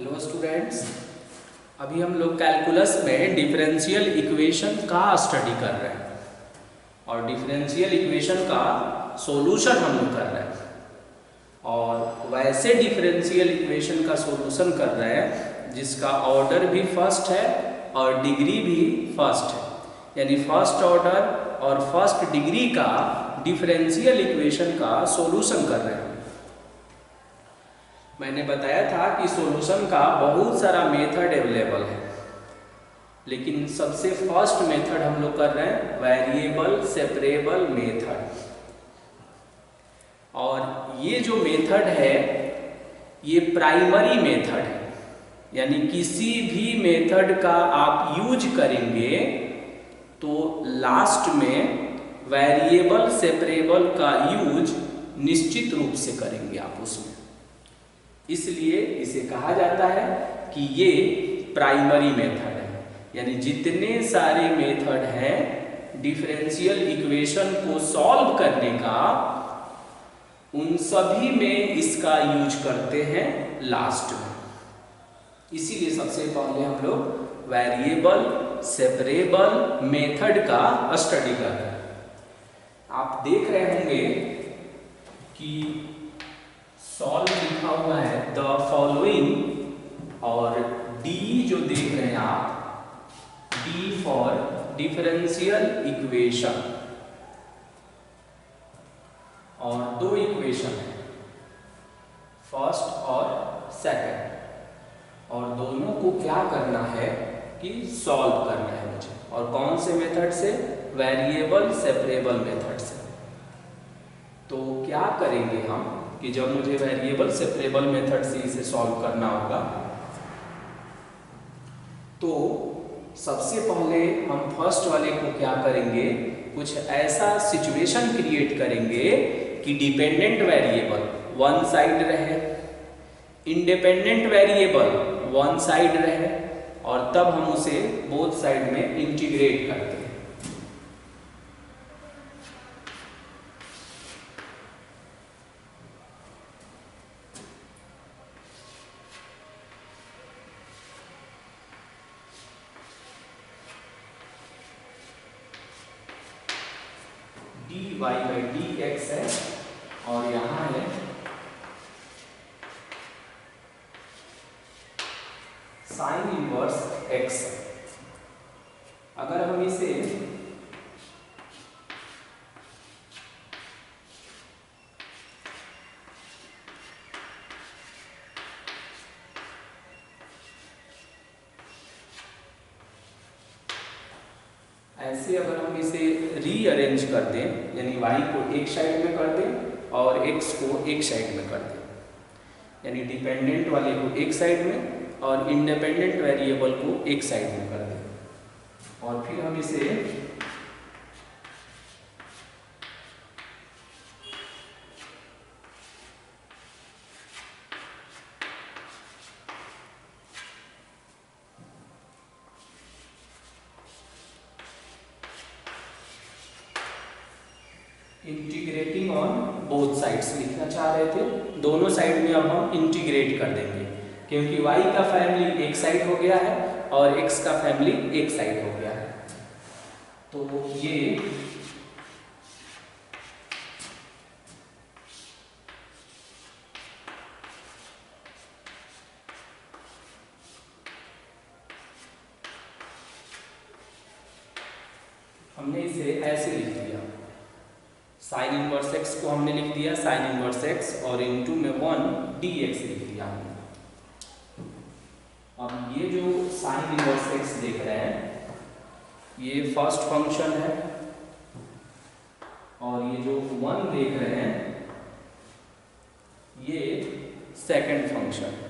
Hello students, अभी हम लोग कैलकुलस में डिफरेंशियल इक्वेशन का स्टडी कर रहे हैं और डिफरेंशियल इक्वेशन का सॉल्यूशन हम लोग कर रहे हैं। और वैसे डिफरेंशियल इक्वेशन का सॉल्यूशन कर रहे हैं जिसका ऑर्डर भी फर्स्ट है और डिग्री भी फर्स्ट है, यानी फर्स्ट ऑर्डर और फर्स्ट डिग्री का डिफरेंशियल इक्वेशन का सॉल्यूशन कर रहे हैं। मैंने बताया था कि सॉल्यूशन का बहुत सारा मेथड अवेलेबल है, लेकिन सबसे फर्स्ट मेथड हम लोग कर रहे हैं वेरिएबल सेपरेबल मेथड। और ये जो मेथड है ये प्राइमरी मेथड है, यानी किसी भी मेथड का आप यूज करेंगे तो लास्ट में वेरिएबल सेपरेबल का यूज निश्चित रूप से करेंगे आप उसमें। इसलिए इसे कहा जाता है कि ये प्राइमरी मेथड है, यानी जितने सारे मेथड हैं डिफरेंशियल इक्वेशन को सॉल्व करने का, उन सभी में इसका यूज करते हैं लास्ट में। इसीलिए सबसे पहले हम लोग वेरिएबल सेपरेबल मेथड का स्टडी कर रहे हैं। आप देख रहे होंगे कि सॉल्व लिखा हुआ है द फॉलोइंग, और डी जो देख रहे हैं आप, डी फॉर डिफरेंशियल इक्वेशन, और दो इक्वेशन है फर्स्ट और सेकंड, और दोनों को क्या करना है कि सॉल्व करना है मुझे। और कौन से मेथड से? वेरिएबल सेपरेबल मेथड से। तो क्या करेंगे हम कि जब मुझे वेरिएबल सेपरेबल मेथड से इसे सॉल्व करना होगा तो सबसे पहले हम फर्स्ट वाले को क्या करेंगे, कुछ ऐसा सिचुएशन क्रिएट करेंगे कि डिपेंडेंट वेरिएबल वन साइड रहे, इंडिपेंडेंट वेरिएबल वन साइड रहे, और तब हम उसे बोथ साइड में इंटीग्रेट करते हैं। dy बाई dx है और यहाँ है साइन इनवर्स x। अगर हम इसे ऐसे अगर हम इसे रीअरेंज कर दें, यानी y को एक साइड में कर दें और x को एक साइड में कर दें, यानी डिपेंडेंट वाले को एक साइड में और इंडिपेंडेंट वेरिएबल को एक साइड में कर दें, और फिर हम इसे इंटीग्रेटिंग ऑन बोथ साइड्स लिखना चाह रहे थे। दोनों साइड में अब हम इंटीग्रेट कर देंगे, क्योंकि y का फैमिली एक साइड हो गया है और x का फैमिली एक साइड हो गया है। तो ये हमने इसे ऐसे लिख दिया, साइन इनवर्स x को हमने लिख दिया साइन इनवर्स x, और इनटू में 1 dx लिख दिया हमने। अब ये जो साइन इनवर्स x देख रहे हैं ये फर्स्ट फंक्शन है, और ये जो 1 देख रहे हैं ये सेकंड फंक्शन है।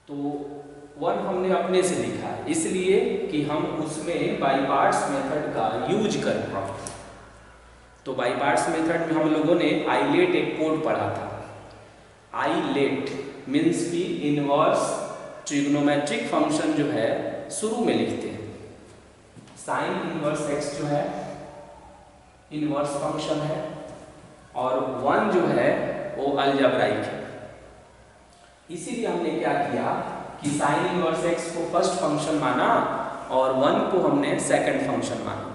तो 1 हमने अपने से लिखा है इसलिए कि हम उसमें बाई पार्ट्स मेथड का यूज कर पाए। तो बाई पार्ट्स मेथड में हम लोगों ने आईलेट एक कोड पढ़ा था। आईलेट मीन्स की इनवर्स ट्रिग्नोमेट्रिक फंक्शन जो है शुरू में लिखते हैं। साइन इनवर्स x जो है इनवर्स फंक्शन है, और 1 जो है वो अलजेब्राइक है। इसीलिए हमने क्या किया कि साइन इनवर्स एक्स को फर्स्ट फंक्शन माना और 1 को हमने सेकंड फंक्शन माना।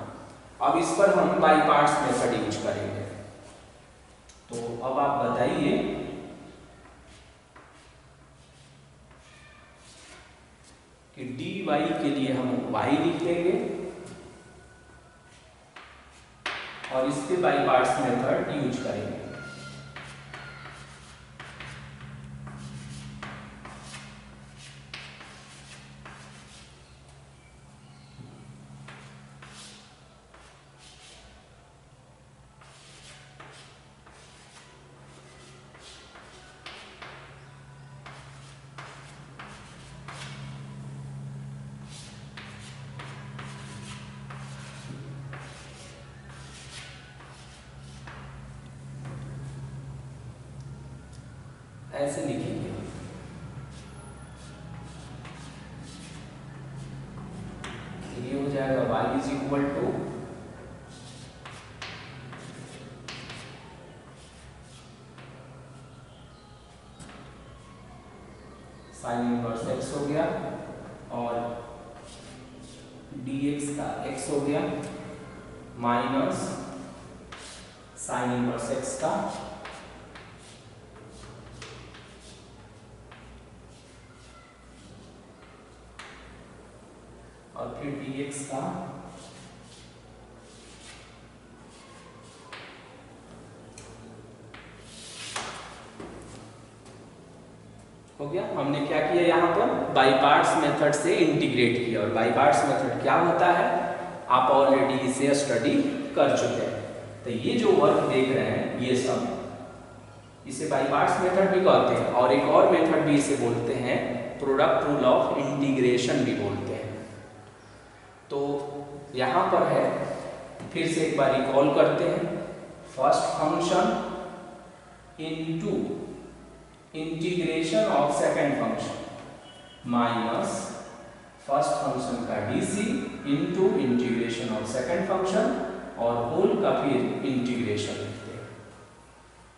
अब इस पर हम बाई पार्ट्स मेथड यूज करेंगे। तो अब आप बताइए कि dy के लिए हम y लिख लेंगे और इस पे बाई पार्ट्स मेथड यूज करेंगे। ऐसे लिखेंगे, ये हो जाएगा y is equal to sine inverse x हो गया और dx का x हो गया माइनस साइन इनवर्स x का और फिर dx का हो गया। हमने क्या किया यहाँ पर बाई पार्ट्स मेथड से इंटीग्रेट किया। और बाई पार्ट्स मेथड क्या होता है आप ऑलरेडी इसे स्टडी कर चुके हैं। तो ये जो वर्क देख रहे हैं ये सब इसे बाई पार्ट्स मेथड भी कहते हैं और एक और मेथड भी इसे बोलते हैं प्रोडक्ट रूल ऑफ इंटीग्रेशन भी बोलते हैं। तो यहाँ पर है, फिर से एक बार रिकॉल करते हैं, first function into integration of second function minus first function का DC into integration of second function और होल का फिर इंटीग्रेशन लिखते हैं।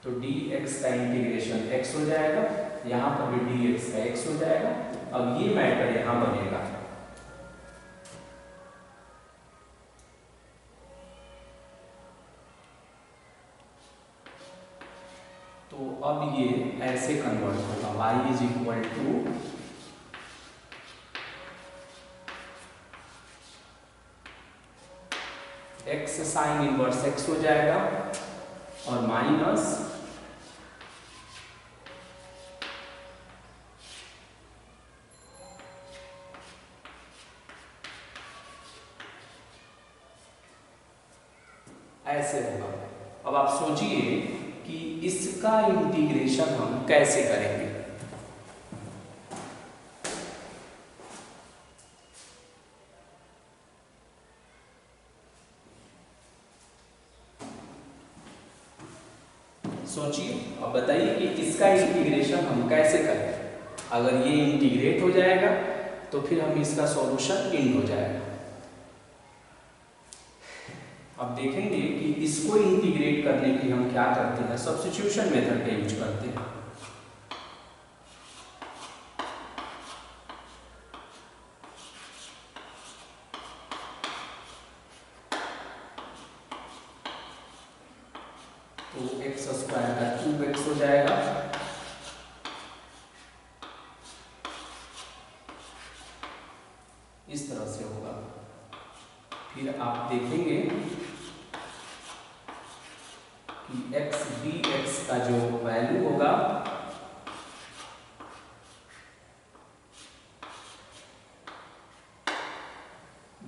तो dx का इंटीग्रेशन x हो जाएगा, यहाँ पर भी dx का x हो जाएगा। अब ये मैटर यहाँ बनेगा, तो अब ये ऐसे कन्वर्ट होगा y is equal to x sine inverse x हो जाएगा और माइनस ऐसे होगा। अब आप सोचिए कि इसका इंटीग्रेशन हम कैसे करेंगे। सोचिए अब बताइए कि इसका इंटीग्रेशन हम कैसे करें। अगर ये इंटीग्रेट हो जाएगा तो फिर हम इसका सॉल्यूशन इंड हो जाएगा। अब देखेंगे कि इसको इंटीग्रेट करने के लिए हम क्या करते हैं, सब्स्टिट्यूशन मेथड का यूज करते हैं। तो एक्स स्क्वायर का क्यूब एक्स हो जाएगा इस तरह से होगा। फिर आप देखेंगे कि एक्स डी एक्स का जो वैल्यू होगा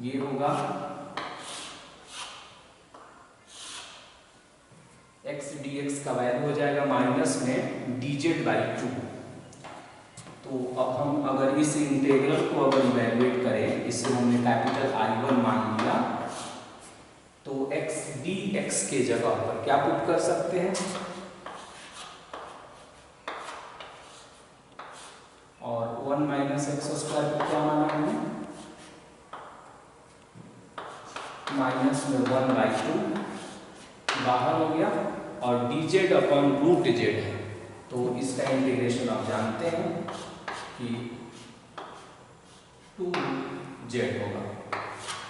ये होगा एक्स डी एक्स का वैल्यू हो जाएगा माइनस में dz बाई 2। तो अब हम अगर इस इंटीग्रल को अगर इवैल्यूएट करें, इसे हमने कैपिटल I1 मान लिया, तो x dx के जगह पर क्या पुट कर सकते हैं और 1 माइनस एक्स स्क्वायर को क्या माना हमने माइनस में 1 बाई 2 बाहर हो गया और dz अपॉन रूट z है। तो तो इसका इंटीग्रेशन आप जानते हैं कि 2z होगा,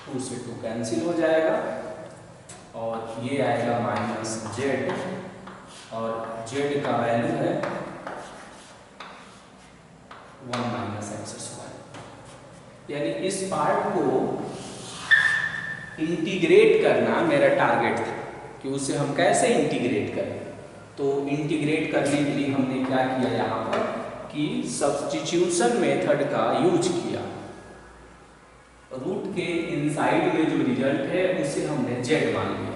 2 से 2 कैंसिल हो जाएगा और ये आएगा -z और z का वैल्यू है 1 - x²। यानी इस पार्ट को इंटीग्रेट करना मेरा टारगेट था कि उसे हम कैसे इंटीग्रेट करें। तो इंटीग्रेट करने के लिए हमने क्या किया यहाँ पर कि सब्स्टिट्यूशन मेथड का यूज किया। रूट के इनसाइड में जो रिजल्ट है उसे हमने z मान लिया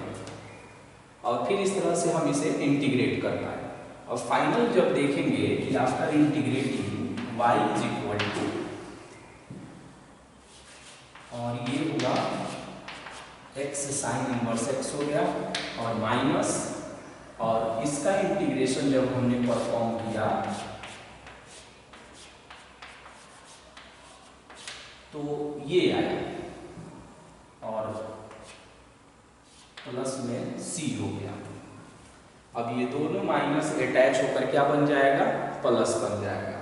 और फिर इस तरह से हम इसे इंटीग्रेट कर पाए। और फाइनल जब देखेंगे कि आफ्टर इंटीग्रेटिंग y = और ये होगा x sin इनवर्स x हो गया और माइनस, और इसका इंटीग्रेशन जब हमने परफॉर्म किया तो ये आया और प्लस में c हो गया। अब ये दोनों माइनस अटैच होकर क्या बन जाएगा, प्लस बन जाएगा।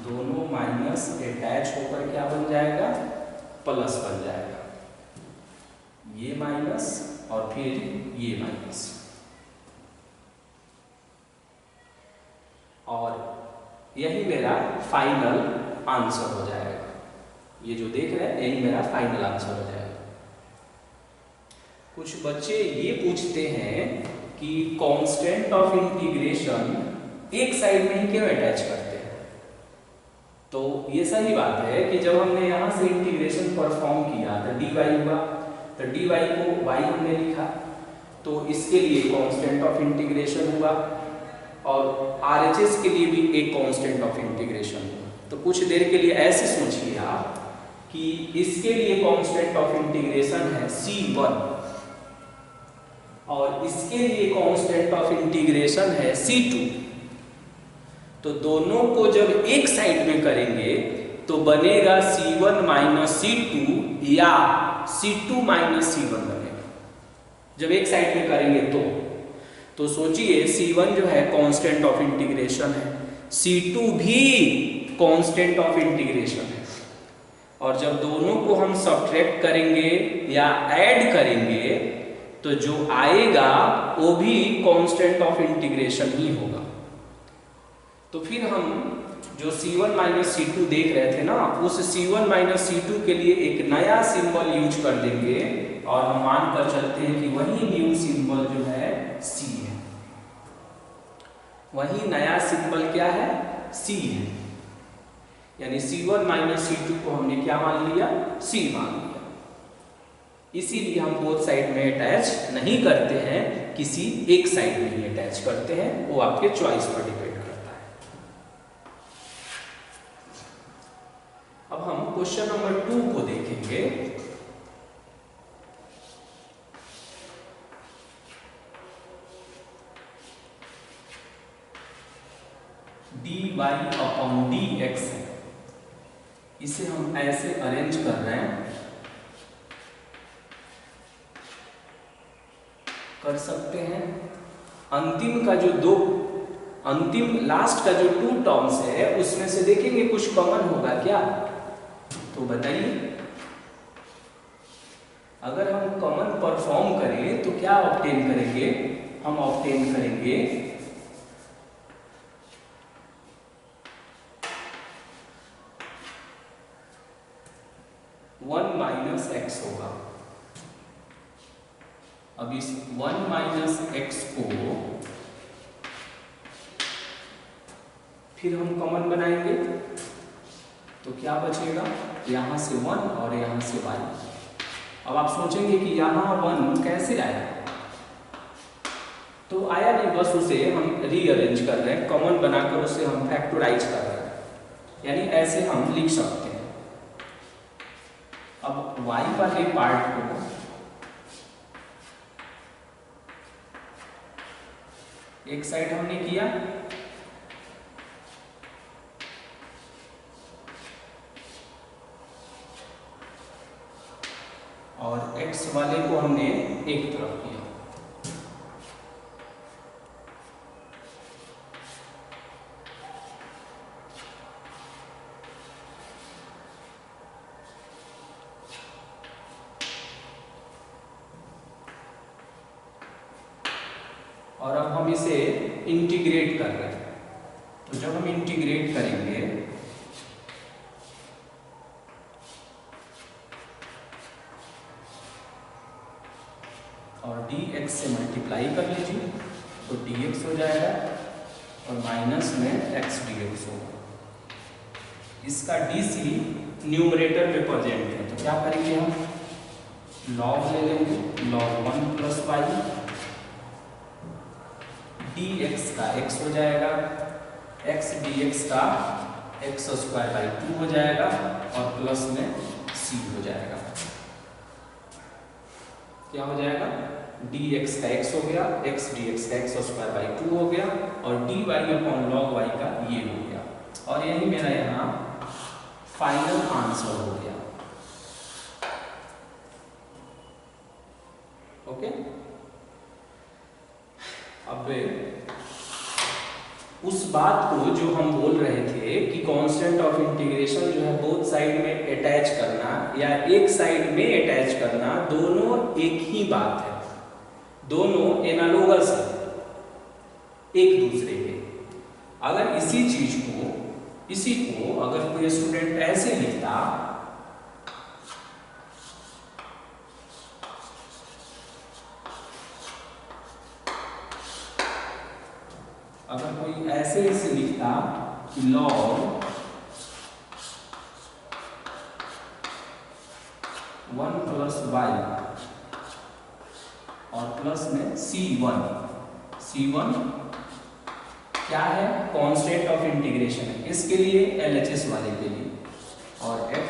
दोनों माइनस अटैच होकर क्या बन जाएगा, प्लस बन जाएगा। ये माइनस और फिर ये माइनस, और यही मेरा फाइनल आंसर हो जाएगा। ये जो देख रहे हैं यही मेरा फाइनल आंसर हो जाएगा। कुछ बच्चे ये पूछते हैं कि कांस्टेंट ऑफ इंटीग्रेशन एक साइड में ही क्यों अटैच करते हैं। तो ये सही बात है कि जब हमने यहाँ से इंटीग्रेशन परफॉर्म किया तो dy हुआ, तो dy को y हमने लिखा, तो इसके लिए कांस्टेंट ऑफ इंटीग्रेशन हुआ और RHS के लिए भी एक कांस्टेंट ऑफ इंटीग्रेशन हुआ। तो कुछ देर के लिए ऐसे सोचिए आप कि इसके लिए कांस्टेंट ऑफ इंटीग्रेशन है C1 और इसके लिए कांस्टेंट ऑफ इंटीग्रेशन है C2। तो दोनों को जब एक साइड में करेंगे तो बनेगा C1 - C2 या C2 - C1 बनेगा जब एक साइड में करेंगे तो सोचिए C1 जो है कांस्टेंट ऑफ इंटीग्रेशन है, C2 भी कांस्टेंट ऑफ इंटीग्रेशन है, और जब दोनों को हम सब्ट्रैक्ट करेंगे या ऐड करेंगे तो जो आएगा वो भी कांस्टेंट ऑफ इंटीग्रेशन ही होगा। तो फिर हम जो C1 - C2 देख रहे थे ना, उस C1 - C2 के लिए एक नया सिंबल यूज कर देंगे और हम मान कर चलते हैं कि वही न्यू सिंबल जो है C है। वही नया सिंबल क्या है, C है। यानी C1 - C2 को हमने क्या मान लिया, C मान लिया। इसीलिए हम बोथ साइड में अटैच नहीं करते हैं, किसी एक साइड में ही अटैच करते हैं, वो आपके चॉइस पर डिपेंड करता है। अब हम क्वेश्चन नंबर 2 को देखेंगे। dy/dx है, इसे हम ऐसे अरेंज कर रहे हैं, कर सकते हैं। अंतिम लास्ट का जो 2 टर्म्स है उसमें से देखेंगे कुछ कॉमन होगा क्या, तो बताइए। अगर हम कॉमन परफॉर्म करें तो क्या ऑब्टेन करेंगे, हम ऑब्टेन करेंगे 1 - x होगा। अब इस 1 - x को फिर हम कॉमन बनाएंगे तो क्या बचेगा, यहां से 1 और यहां से y। अब आप सोचेंगे कि यहां 1 कैसे आया, तो आया नहीं, बस उसे हम रीअरेंज कर रहे हैं, कॉमन बनाकर उसे हम फैक्टराइज कर रहे हैं, यानी ऐसे हम लिख सकते हैं। अब y वाले पार्ट को एक साइड हमने किया और x वाले को हमने एक तरफ किया। और अब हम इसे इंटीग्रेट कर रहे हैं। तो जब हम इंटीग्रेट करेंगे और dx से मल्टीप्लाई कर लीजिए तो dx हो जाएगा और माइनस में x dx होगा। इसका dc न्यूमरेटर में प्रेजेंट है, तो क्या करेंगे हम log ले लेंगे, log 1 प्लस वाई, dx का x हो जाएगा, x dx का x स्क्वायर बाई 2 हो जाएगा और प्लस में c हो जाएगा। क्या हो जाएगा dx का x हो गया, x dx का x स्क्वायर बाई 2 हो गया और dy अपॉन log y का ये हो गया और यही मेरा यहाँ फाइनल आंसर हो गया। ओके, अब उस बात को जो हम बोल रहे थे कि कांस्टेंट ऑफ इंटीग्रेशन जो है बोथ साइड में अटैच करना या एक साइड में अटैच करना, दोनों एक ही बात है, दोनों एनालोगस है एक दूसरे के। अगर इसी को अगर कोई स्टूडेंट ऐसे लिखता, अगर कोई ऐसे इसे लिखता कि log 1 प्लस वाई और प्लस में c1 क्या है, कांस्टेंट ऑफ इंटीग्रेशन है, इसके लिए LHS वाले के लिए, और x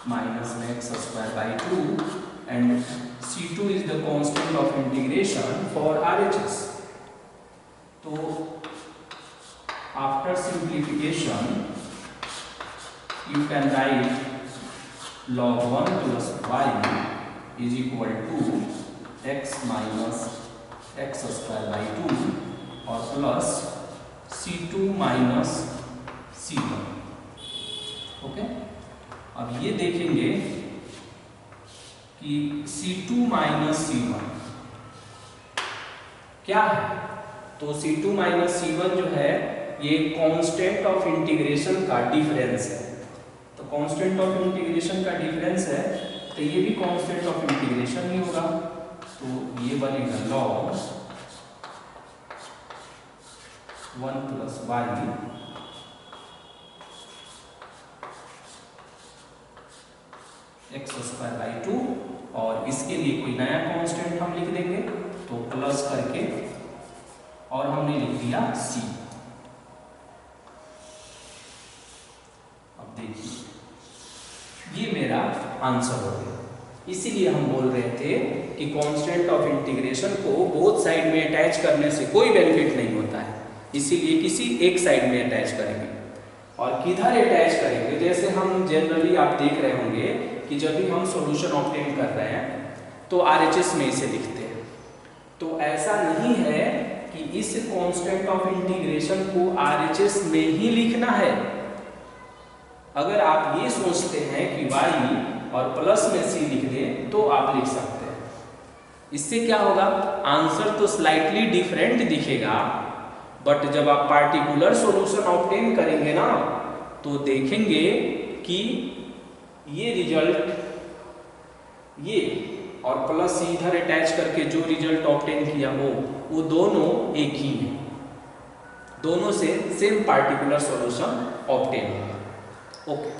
माइनस में x square by 2 and c2 is the constant of integration for RHS। तो after simplification you can write log 1 plus y is equal to x minus x square by 2 और plus c2 minus c1। Okay, अब ये देखेंगे कि c2 minus c1 क्या है। तो c2 minus c1 जो है ये कांस्टेंट ऑफ इंटीग्रेशन का डिफरेंस है। तो कांस्टेंट ऑफ इंटीग्रेशन का डिफरेंस है तो ये भी कांस्टेंट ऑफ इंटीग्रेशन ही होगा। तो ये बनेगा log 1 plus y x square by 2 और इसके लिए कोई नया कांस्टेंट हम लिख देंगे तो प्लस करके और हमने लिख दिया c। अब देखिए ये मेरा आंसर हो गया। इसीलिए हम बोल रहे थे कि कांस्टेंट ऑफ इंटीग्रेशन को बोथ साइड में अटैच करने से कोई बेनिफिट नहीं होता है, इसीलिए किसी एक साइड में अटैच करेंगे। और किधर अटैच करेंगे, जैसे हम जनरली आप देख रहे होंगे कि जब भी हम सॉल्यूशन ऑब्टेन कर रहे हैं तो RHS में इसे लिखते हैं। तो ऐसा नहीं है कि इस कांस्टेंट ऑफ इंटीग्रेशन को RHS में ही लिखना है। अगर आप ये सोचते हैं कि y और प्लस में c लिख दें तो आप लिख सकते हैं। इससे क्या होगा, आंसर तो स्लाइटली डिफरेंट दिखेगा, बट जब आप पार्टिकुलर सॉल्यूशन ऑब्टेन करेंगे ना तो देखेंगे कि ये रिजल्ट ये और प्लस सी इधर अटैच करके जो रिजल्ट ऑब्टेन किया वो दोनों एक ही है, दोनों से सेम पार्टिकुलर सॉल्यूशन ऑब्टेन होगा। ओके।